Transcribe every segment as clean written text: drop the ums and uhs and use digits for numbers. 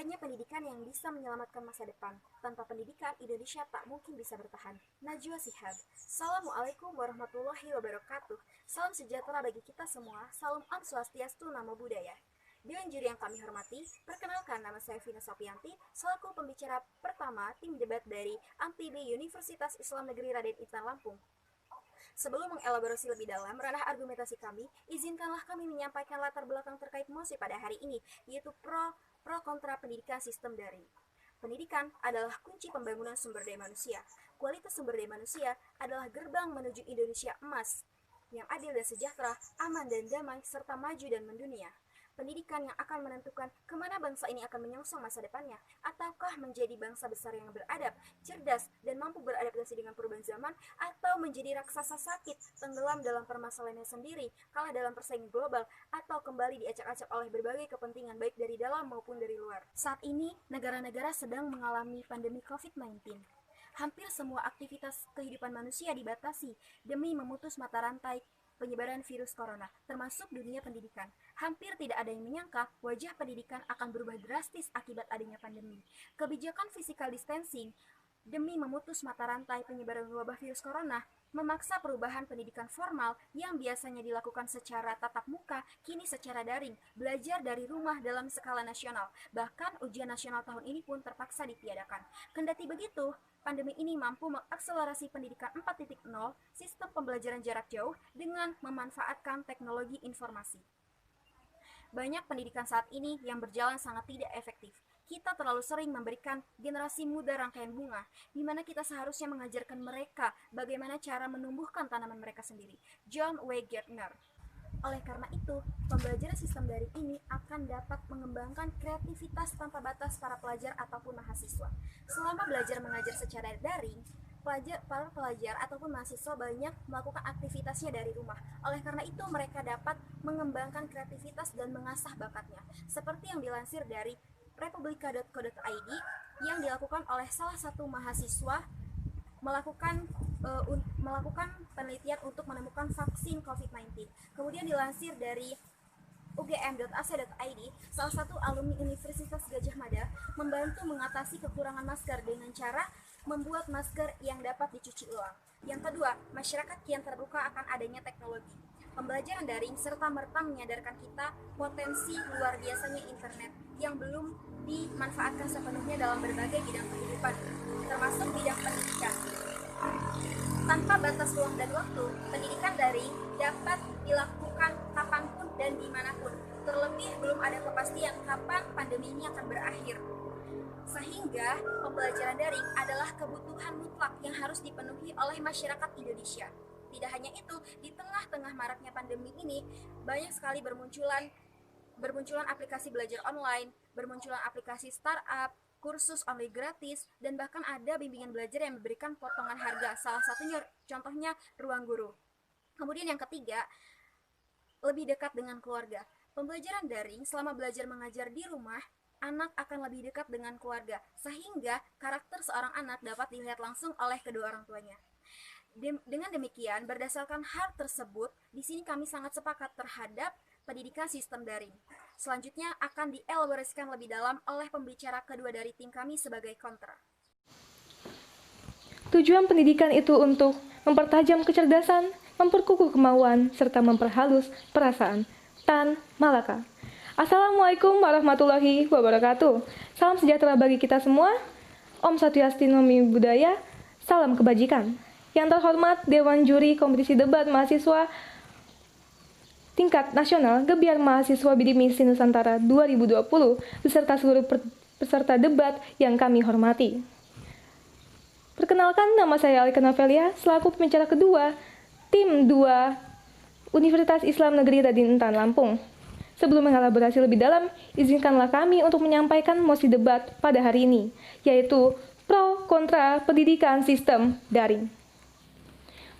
Hanya pendidikan yang bisa menyelamatkan masa depan. Tanpa pendidikan, Indonesia tak mungkin bisa bertahan. Najwa Shihab. Assalamualaikum warahmatullahi wabarakatuh. Salam sejahtera bagi kita semua. Salam Om Swastiastu, Namo Buddhaya. Dewan juri yang kami hormati, perkenalkan nama saya Vina Sopianti, selaku pembicara pertama tim debat dari AMPIB Universitas Islam Negeri Raden Intan Lampung. Sebelum mengelaborasi lebih dalam ranah argumentasi kami, izinkanlah kami menyampaikan latar belakang terkait mosi pada hari ini, yaitu pro kontra pendidikan sistem daring. Pendidikan adalah kunci pembangunan sumber daya manusia. Kualitas sumber daya manusia adalah gerbang menuju Indonesia emas, yang adil dan sejahtera, aman dan damai, serta maju dan mendunia. Pendidikan yang akan menentukan kemana bangsa ini akan menyongsong masa depannya, ataukah menjadi bangsa besar yang beradab, cerdas, dan mampu beradaptasi dengan perubahan zaman, atau menjadi raksasa sakit, tenggelam dalam permasalahannya sendiri, kalah dalam persaingan global, atau kembali diacak-acak oleh berbagai kepentingan baik dari dalam maupun dari luar. Saat ini, negara-negara sedang mengalami pandemi COVID-19. Hampir semua aktivitas kehidupan manusia dibatasi demi memutus mata rantai penyebaran virus corona, termasuk dunia pendidikan. Hampir tidak ada yang menyangka wajah pendidikan akan berubah drastis akibat adanya pandemi. Kebijakan physical distancing demi memutus mata rantai penyebaran wabah virus corona memaksa perubahan pendidikan formal yang biasanya dilakukan secara tatap muka, kini secara daring, belajar dari rumah dalam skala nasional. Bahkan ujian nasional tahun ini pun terpaksa ditiadakan. Kendati begitu, pandemi ini mampu mengakselerasi pendidikan 4.0, sistem pembelajaran jarak jauh dengan memanfaatkan teknologi informasi. Banyak pendidikan saat ini yang berjalan sangat tidak efektif. Kita terlalu sering memberikan generasi muda rangkaian bunga, di mana kita seharusnya mengajarkan mereka bagaimana cara menumbuhkan tanaman mereka sendiri. John W. Gardner. Oleh karena itu, pembelajaran sistem daring ini akan dapat mengembangkan kreativitas tanpa batas para pelajar ataupun mahasiswa. Selama belajar mengajar secara daring, para pelajar ataupun mahasiswa banyak melakukan aktivitasnya dari rumah. Oleh karena itu, mereka dapat mengembangkan kreativitas dan mengasah bakatnya. Seperti yang dilansir dari republika.co.id yang dilakukan oleh salah satu mahasiswa melakukan penelitian untuk menemukan vaksin COVID-19. Kemudian dilansir dari ugm.ac.id, salah satu alumni Universitas Gadjah Mada membantu mengatasi kekurangan masker dengan cara membuat masker yang dapat dicuci ulang. Yang kedua, masyarakat kian terbuka akan adanya teknologi. Pembelajaran daring serta-merta menyadarkan kita potensi luar biasanya internet yang belum dimanfaatkan sepenuhnya dalam berbagai bidang kehidupan, termasuk bidang pendidikan. Tanpa batas ruang dan waktu, pendidikan daring dapat dilakukan kapanpun dan dimanapun. Terlebih belum ada kepastian kapan pandemi ini akan berakhir. Sehingga pembelajaran daring adalah kebutuhan mutlak yang harus dipenuhi oleh masyarakat Indonesia. Tidak hanya itu, di tengah-tengah maraknya pandemi ini, banyak sekali bermunculan aplikasi belajar online, bermunculan aplikasi startup, kursus online gratis, dan bahkan ada bimbingan belajar yang memberikan potongan harga. Salah satunya contohnya Ruang Guru. Kemudian yang ketiga, lebih dekat dengan keluarga. Pembelajaran daring selama belajar mengajar di rumah, anak akan lebih dekat dengan keluarga, sehingga karakter seorang anak dapat dilihat langsung oleh kedua orang tuanya. Dengan demikian, berdasarkan hal tersebut, di sini kami sangat sepakat terhadap pendidikan sistem daring. Selanjutnya akan dielaborasikan lebih dalam oleh pembicara kedua dari tim kami sebagai kontra. Tujuan pendidikan itu untuk mempertajam kecerdasan, memperkukuh kemauan, serta memperhalus perasaan. Tan Malaka. Assalamualaikum warahmatullahi wabarakatuh. Salam sejahtera bagi kita semua. Om Swastiastu, Namo Buddhaya. Salam kebajikan. Yang terhormat Dewan Juri Kompetisi Debat Mahasiswa Tingkat Nasional Gebiar Mahasiswa Bidik Misi Nusantara 2020 beserta seluruh peserta debat yang kami hormati. Perkenalkan, nama saya Alika Novelia selaku pembicara kedua tim 2 Universitas Islam Negeri Raden Intan Lampung. Sebelum mengelaborasi lebih dalam, izinkanlah kami untuk menyampaikan mosi debat pada hari ini, yaitu pro kontra pendidikan sistem daring.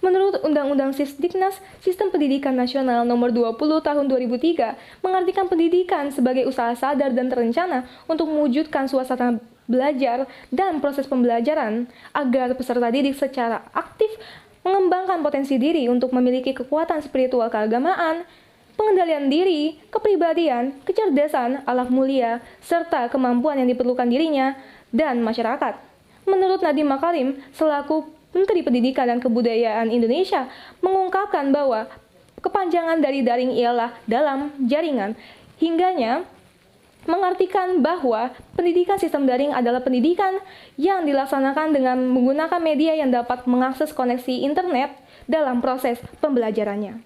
Menurut Undang-Undang Sisdiknas, Sistem Pendidikan Nasional Nomor 20 Tahun 2003 mengartikan pendidikan sebagai usaha sadar dan terencana untuk mewujudkan suasana belajar dan proses pembelajaran agar peserta didik secara aktif mengembangkan potensi diri untuk memiliki kekuatan spiritual keagamaan, pengendalian diri, kepribadian, kecerdasan, akhlak mulia, serta kemampuan yang diperlukan dirinya dan masyarakat. Menurut Nadiem Makarim, selaku Menteri Pendidikan dan Kebudayaan Indonesia, mengungkapkan bahwa kepanjangan dari daring ialah dalam jaringan, hingganya mengartikan bahwa pendidikan sistem daring adalah pendidikan yang dilaksanakan dengan menggunakan media yang dapat mengakses koneksi internet dalam proses pembelajarannya.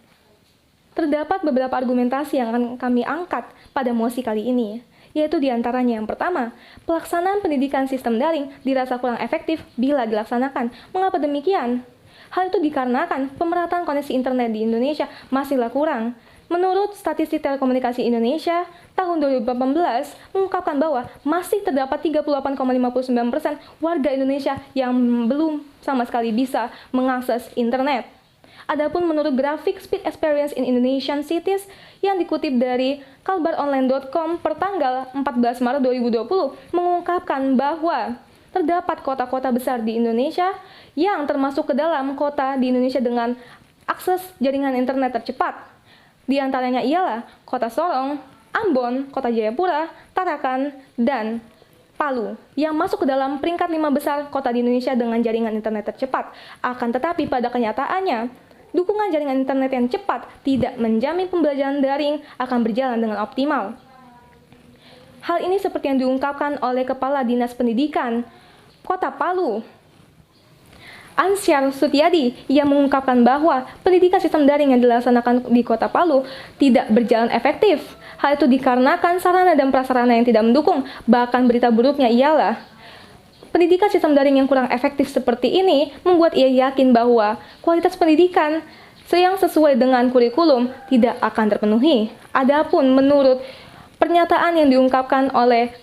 Terdapat beberapa argumentasi yang akan kami angkat pada mosi kali ini, yaitu diantaranya yang pertama, pelaksanaan pendidikan sistem daring dirasa kurang efektif bila dilaksanakan. Mengapa demikian? Hal itu dikarenakan pemerataan koneksi internet di Indonesia masihlah kurang. Menurut Statistik Telekomunikasi Indonesia, tahun 2018 mengungkapkan bahwa masih terdapat 38,59% warga Indonesia yang belum sama sekali bisa mengakses internet. Adapun menurut grafik Speed Experience in Indonesian Cities yang dikutip dari kalbaronline.com per tanggal 14 Maret 2020 mengungkapkan bahwa terdapat kota-kota besar di Indonesia yang termasuk ke dalam kota di Indonesia dengan akses jaringan internet tercepat. Di antaranya ialah Kota Sorong, Ambon, Kota Jayapura, Tarakan, dan Palu yang masuk ke dalam peringkat 5 besar kota di Indonesia dengan jaringan internet tercepat. Akan tetapi pada kenyataannya, dukungan jaringan internet yang cepat tidak menjamin pembelajaran daring akan berjalan dengan optimal. Hal ini seperti yang diungkapkan oleh Kepala Dinas Pendidikan Kota Palu, Ansyar Sutiadi, yang mengungkapkan bahwa pendidikan sistem daring yang dilaksanakan di Kota Palu tidak berjalan efektif. Hal itu dikarenakan sarana dan prasarana yang tidak mendukung. Bahkan berita buruknya ialah pendidikan sistem daring yang kurang efektif seperti ini membuat ia yakin bahwa kualitas pendidikan yang sesuai dengan kurikulum tidak akan terpenuhi. Adapun menurut pernyataan yang diungkapkan oleh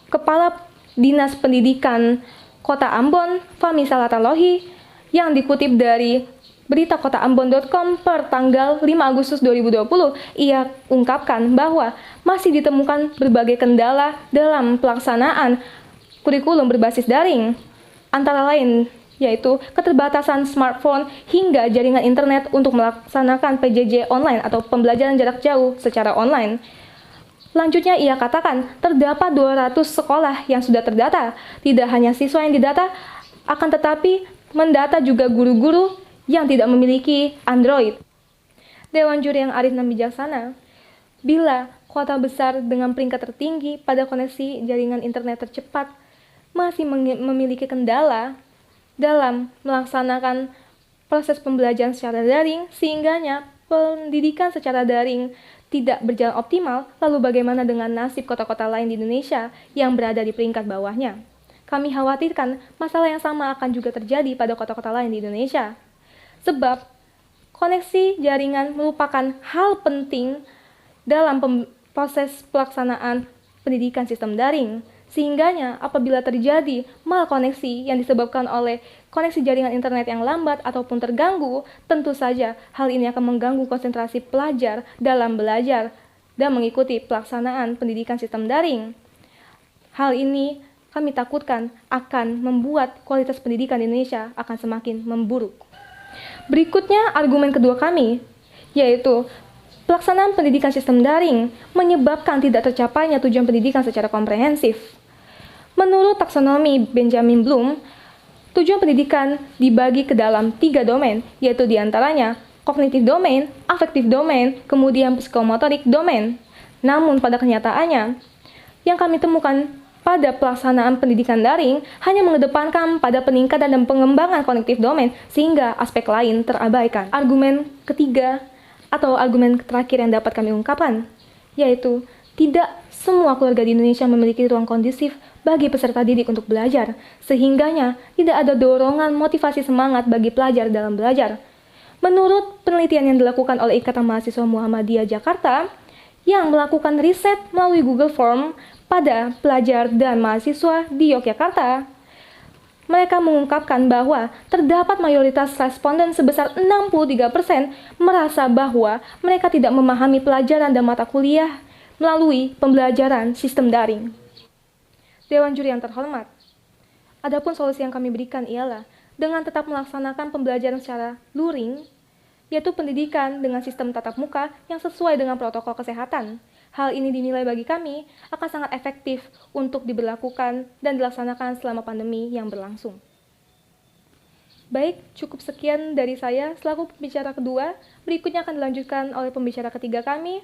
Kepala Dinas Pendidikan Kota Ambon, Fahmi Salatalohi, yang dikutip dari berita kotaambon.com per tanggal 5 Agustus 2020, ia ungkapkan bahwa masih ditemukan berbagai kendala dalam pelaksanaan kurikulum berbasis daring, antara lain yaitu keterbatasan smartphone hingga jaringan internet untuk melaksanakan PJJ online atau pembelajaran jarak jauh secara online. Selanjutnya ia katakan terdapat 200 sekolah yang sudah terdata. Tidak hanya siswa yang didata, akan tetapi mendata juga guru-guru yang tidak memiliki Android. Dewan Juri yang arif dan bijaksana, bila kota besar dengan peringkat tertinggi pada koneksi jaringan internet tercepat masih memiliki kendala dalam melaksanakan proses pembelajaran secara daring, sehingganya pendidikan secara daring tidak berjalan optimal, lalu bagaimana dengan nasib kota-kota lain di Indonesia yang berada di peringkat bawahnya? Kami khawatirkan masalah yang sama akan juga terjadi pada kota-kota lain di Indonesia. Sebab koneksi jaringan merupakan hal penting dalam proses pelaksanaan pendidikan sistem daring. Sehingganya apabila terjadi malkoneksi yang disebabkan oleh koneksi jaringan internet yang lambat ataupun terganggu, tentu saja hal ini akan mengganggu konsentrasi pelajar dalam belajar dan mengikuti pelaksanaan pendidikan sistem daring. Hal ini kami takutkan akan membuat kualitas pendidikan di Indonesia akan semakin memburuk. Berikutnya argumen kedua kami, yaitu pelaksanaan pendidikan sistem daring menyebabkan tidak tercapainya tujuan pendidikan secara komprehensif. Menurut taksonomi Benjamin Bloom, tujuan pendidikan dibagi ke dalam 3 domain, yaitu diantaranya kognitif domain, afektif domain, kemudian psikomotorik domain. Namun pada kenyataannya, yang kami temukan pada pelaksanaan pendidikan daring hanya mengedepankan pada peningkatan dan pengembangan kognitif domain, sehingga aspek lain terabaikan. Argumen ketiga atau argumen terakhir yang dapat kami ungkapkan, yaitu tidak semua keluarga di Indonesia memiliki ruang kondusif bagi peserta didik untuk belajar, sehingganya tidak ada dorongan motivasi semangat bagi pelajar dalam belajar. Menurut penelitian yang dilakukan oleh Ikatan Mahasiswa Muhammadiyah Jakarta, yang melakukan riset melalui Google Form pada pelajar dan mahasiswa di Yogyakarta, mereka mengungkapkan bahwa terdapat mayoritas responden sebesar 63% merasa bahwa mereka tidak memahami pelajaran dan mata kuliah melalui pembelajaran sistem daring. Dewan Juri yang terhormat, adapun solusi yang kami berikan ialah dengan tetap melaksanakan pembelajaran secara luring yaitu pendidikan dengan sistem tatap muka yang sesuai dengan protokol kesehatan. Hal ini dinilai bagi kami akan sangat efektif untuk diberlakukan dan dilaksanakan selama pandemi yang berlangsung. Baik, cukup sekian dari saya selaku pembicara kedua. Berikutnya akan dilanjutkan oleh pembicara ketiga kami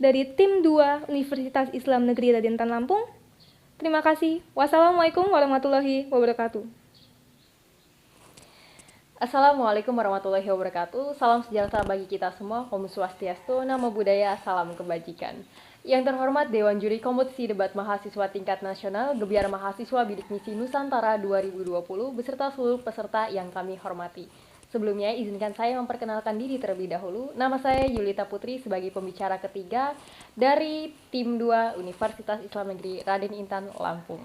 dari tim 2 Universitas Islam Negeri Raden Intan Lampung. Terima kasih. Wassalamualaikum warahmatullahi wabarakatuh. Assalamualaikum warahmatullahi wabarakatuh. Salam sejahtera bagi kita semua. Om Swastiastu, Namo Buddhaya, salam kebajikan. Yang terhormat Dewan Juri Kompetisi Debat Mahasiswa Tingkat Nasional Gebiar Mahasiswa Bidik Misi Nusantara 2020 beserta seluruh peserta yang kami hormati. Sebelumnya izinkan saya memperkenalkan diri terlebih dahulu. Nama saya Yulita Putri sebagai pembicara ketiga dari tim 2 Universitas Islam Negeri Raden Intan Lampung.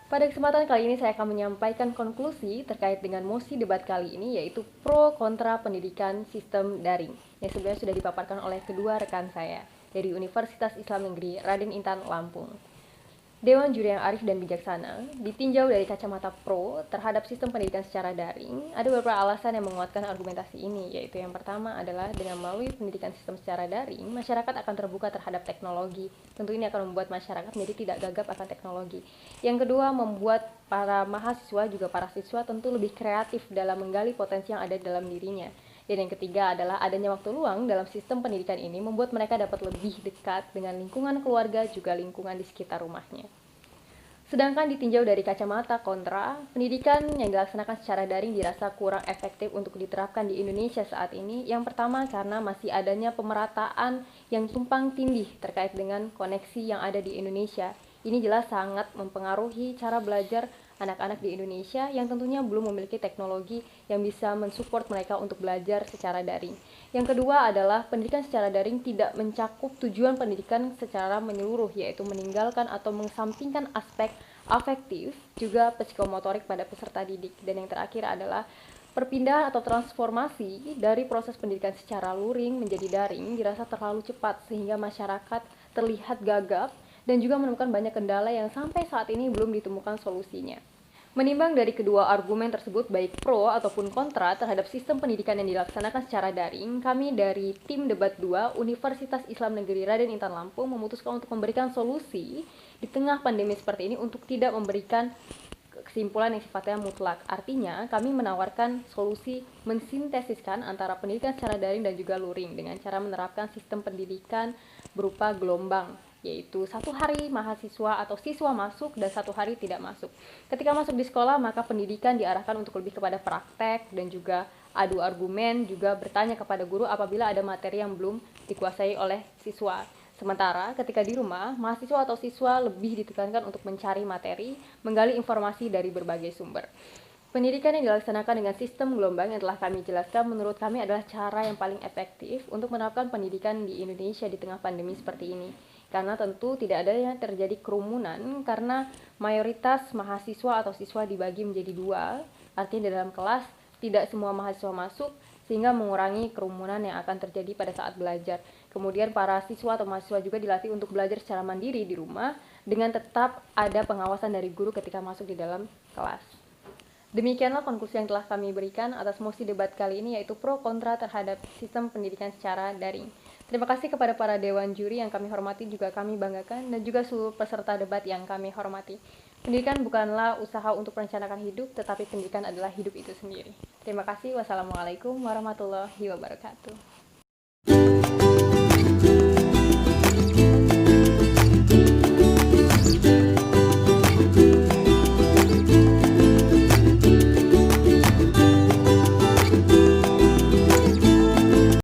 Pada kesempatan kali ini saya akan menyampaikan konklusi terkait dengan mosi debat kali ini, yaitu pro kontra pendidikan sistem daring yang sebenarnya sudah dipaparkan oleh kedua rekan saya dari Universitas Islam Negeri Raden Intan Lampung. Dewan Juri yang arif dan bijaksana ditinjau dari kacamata pro terhadap sistem pendidikan secara daring. Ada beberapa alasan yang menguatkan argumentasi ini, yaitu yang pertama adalah dengan melalui pendidikan sistem secara daring, masyarakat akan terbuka terhadap teknologi. Tentu ini akan membuat masyarakat menjadi tidak gagap akan teknologi. Yang kedua, membuat para mahasiswa juga para siswa tentu lebih kreatif dalam menggali potensi yang ada dalam dirinya. Dan yang ketiga adalah adanya waktu luang dalam sistem pendidikan ini membuat mereka dapat lebih dekat dengan lingkungan keluarga juga lingkungan di sekitar rumahnya. Sedangkan ditinjau dari kacamata kontra, pendidikan yang dilaksanakan secara daring dirasa kurang efektif untuk diterapkan di Indonesia saat ini. Yang pertama karena masih adanya pemerataan yang tumpang tindih terkait dengan koneksi yang ada di Indonesia. Ini jelas sangat mempengaruhi cara belajar anak-anak di Indonesia yang tentunya belum memiliki teknologi yang bisa mensupport mereka untuk belajar secara daring. Yang kedua adalah pendidikan secara daring tidak mencakup tujuan pendidikan secara menyeluruh, yaitu meninggalkan atau mengesampingkan aspek afektif juga psikomotorik pada peserta didik. Dan yang terakhir adalah perpindahan atau transformasi dari proses pendidikan secara luring menjadi daring dirasa terlalu cepat sehingga masyarakat terlihat gagap dan juga menemukan banyak kendala yang sampai saat ini belum ditemukan solusinya. Menimbang dari kedua argumen tersebut baik pro ataupun kontra terhadap sistem pendidikan yang dilaksanakan secara daring, kami dari tim debat 2 Universitas Islam Negeri Raden Intan Lampung memutuskan untuk memberikan solusi di tengah pandemi seperti ini untuk tidak memberikan kesimpulan yang sifatnya mutlak. Artinya, kami menawarkan solusi mensintesiskan antara pendidikan secara daring dan juga luring dengan cara menerapkan sistem pendidikan berupa gelombang, yaitu 1 hari mahasiswa atau siswa masuk dan 1 hari tidak masuk. Ketika masuk di sekolah, maka pendidikan diarahkan untuk lebih kepada praktek dan juga adu argumen, juga bertanya kepada guru apabila ada materi yang belum dikuasai oleh siswa. Sementara ketika di rumah, mahasiswa atau siswa lebih ditekankan untuk mencari materi, menggali informasi dari berbagai sumber. Pendidikan yang dilaksanakan dengan sistem gelombang yang telah kami jelaskan menurut kami adalah cara yang paling efektif untuk menerapkan pendidikan di Indonesia di tengah pandemi seperti ini. Karena tentu tidak ada yang terjadi kerumunan karena mayoritas mahasiswa atau siswa dibagi menjadi 2, artinya di dalam kelas tidak semua mahasiswa masuk sehingga mengurangi kerumunan yang akan terjadi pada saat belajar. Kemudian para siswa atau mahasiswa juga dilatih untuk belajar secara mandiri di rumah dengan tetap ada pengawasan dari guru ketika masuk di dalam kelas. Demikianlah konklusi yang telah kami berikan atas mosi debat kali ini, yaitu pro kontra terhadap sistem pendidikan secara daring. Terima kasih kepada para dewan juri yang kami hormati juga kami banggakan dan juga seluruh peserta debat yang kami hormati. Pendidikan bukanlah usaha untuk merencanakan hidup, tetapi pendidikan adalah hidup itu sendiri. Terima kasih. Wassalamualaikum warahmatullahi wabarakatuh.